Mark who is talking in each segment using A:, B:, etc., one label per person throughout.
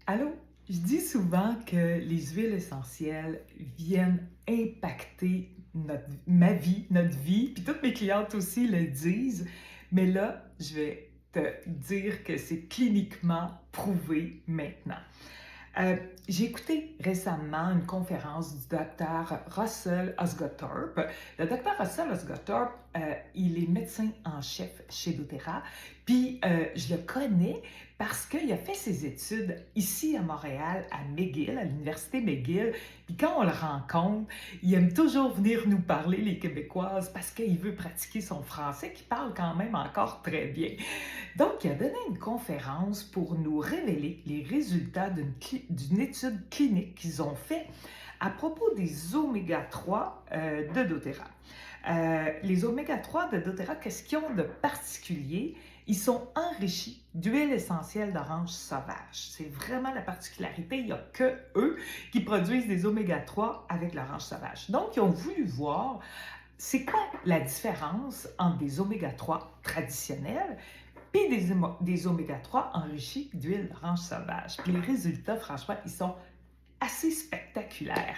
A: Allô? Je dis souvent que les huiles essentielles viennent impacter ma vie, notre vie, puis toutes mes clientes aussi le disent. Mais là, je vais te dire que c'est cliniquement prouvé maintenant. Euh, j'ai écouté récemment une conférence du docteur Russell Osgothorpe. Le docteur Russell Osgothorpe, il est médecin en chef chez doTERRA, puis je le connais parce qu'il a fait ses études ici à Montréal, à McGill, à l'université McGill. Puis quand on le rencontre, il aime toujours venir nous parler, les Québécoises, parce qu'il veut pratiquer son français, qui parle quand même encore très bien. Donc, il a donné une conférence pour nous révéler les résultats d'une étude clinique qu'ils ont fait à propos des oméga-3 de doTERRA. Les oméga-3 de doTERRA, qu'est-ce qu'ils ont de particulier? Ils sont enrichis d'huile essentielle d'orange sauvage. C'est vraiment la particularité. Il n'y a que eux qui produisent des oméga-3 avec l'orange sauvage. Donc, ils ont voulu voir c'est quoi la différence entre des oméga-3 traditionnels puis des oméga-3 enrichis d'huile d'orange sauvage. Puis les résultats, franchement, ils sont assez spectaculaire.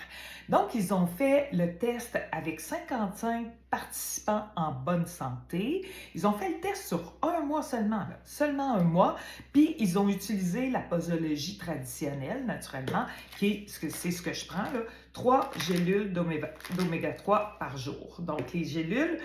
A: Donc, ils ont fait le test avec 55 participants en bonne santé. Ils ont fait le test sur un mois seulement, là, seulement un mois, puis ils ont utilisé la posologie traditionnelle, naturellement, c'est ce que je prends, là, 3 gélules d'oméga 3 par jour. Donc, les gélules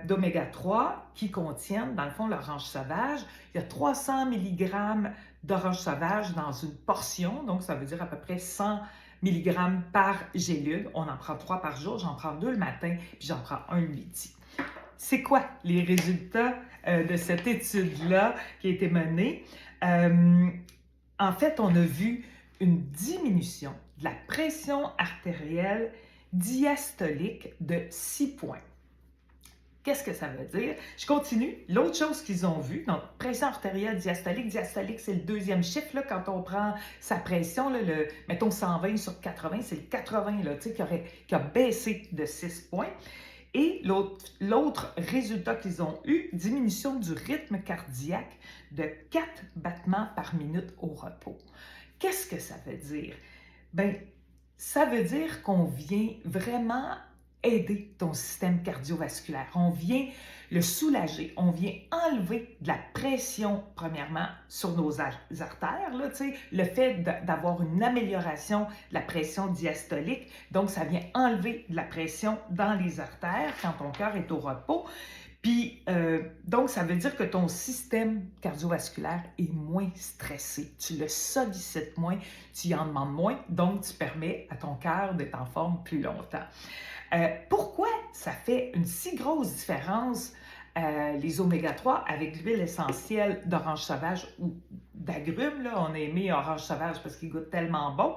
A: d'oméga 3 qui contiennent, dans le fond, l'orange sauvage, il y a 300 mg d'orange sauvage dans une portion, donc ça veut dire à peu près 100 mg par gélule. On en prend 3 par jour, j'en prends 2 le matin, puis j'en prends un le midi. C'est quoi les résultats de cette étude-là qui a été menée? En fait, on a vu une diminution de la pression artérielle diastolique de 6 points. Qu'est-ce que ça veut dire? Je continue. L'autre chose qu'ils ont vu, donc pression artérielle diastolique. Diastolique, c'est le deuxième chiffre là, quand on prend sa pression. Là, mettons 120 sur 80, c'est le 80 là, qui a baissé de 6 points. Et l'autre résultat qu'ils ont eu, diminution du rythme cardiaque de 4 battements par minute au repos. Qu'est-ce que ça veut dire? Bien, ça veut dire qu'on vient vraiment aider ton système cardiovasculaire. On vient le soulager, on vient enlever de la pression, premièrement, sur nos artères, là, le fait d'avoir une amélioration de la pression diastolique, donc ça vient enlever de la pression dans les artères quand ton cœur est au repos. Puis, donc, ça veut dire que ton système cardiovasculaire est moins stressé. Tu le sollicites moins, tu y en demandes moins, donc tu permets à ton cœur d'être en forme plus longtemps. Pourquoi ça fait une si grosse différence, les oméga-3 avec l'huile essentielle d'orange sauvage ou d'agrumes? Là, on a aimé orange sauvage parce qu'il goûte tellement bon.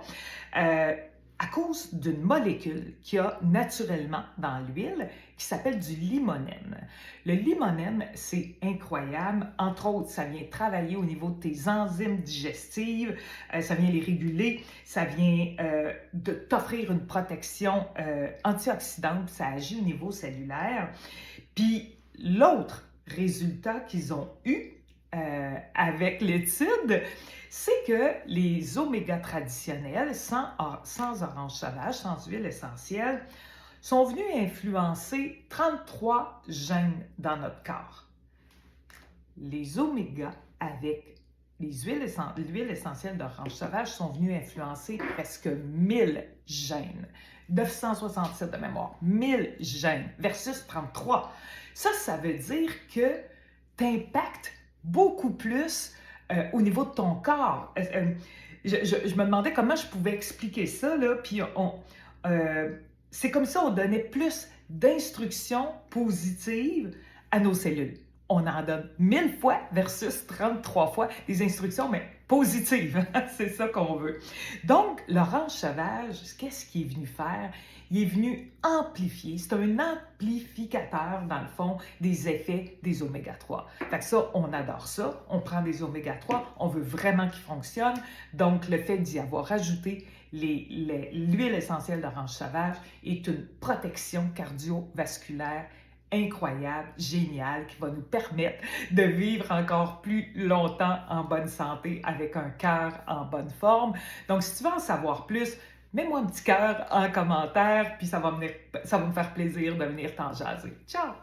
A: À cause d'une molécule qu'il y a naturellement dans l'huile qui s'appelle du limonène. Le limonène, c'est incroyable. Entre autres, ça vient travailler au niveau de tes enzymes digestives, ça vient les réguler, ça vient de t'offrir une protection antioxydante, ça agit au niveau cellulaire. Puis l'autre résultat qu'ils ont eu avec l'étude, c'est que les oméga traditionnels, sans orange sauvage, sans huile essentielle, sont venus influencer 33 gènes dans notre corps. Les oméga avec l'huile essentielle d'orange sauvage sont venus influencer presque 1000 gènes. 967 de mémoire, 1000 gènes versus 33. Ça veut dire que tu impactes beaucoup plus au niveau de ton corps. Je me demandais comment je pouvais expliquer ça, là, puis c'est comme ça on donnait plus d'instructions positives à nos cellules. On en donne 1000 fois versus 33 fois des instructions, mais positives. C'est ça qu'on veut. Donc, l'orange sauvage, qu'est-ce qu'il est venu faire? Il est venu amplifier, c'est un amplificateur, dans le fond, des effets des oméga-3. Fait que ça, on adore ça. On prend des oméga-3, on veut vraiment qu'ils fonctionnent. Donc, le fait d'y avoir ajouté l'huile essentielle d'orange sauvage est une protection cardiovasculaire incroyable, génial, qui va nous permettre de vivre encore plus longtemps en bonne santé avec un cœur en bonne forme. Donc, si tu veux en savoir plus, mets-moi un petit cœur en commentaire, puis ça va me faire plaisir de venir t'en jaser. Ciao!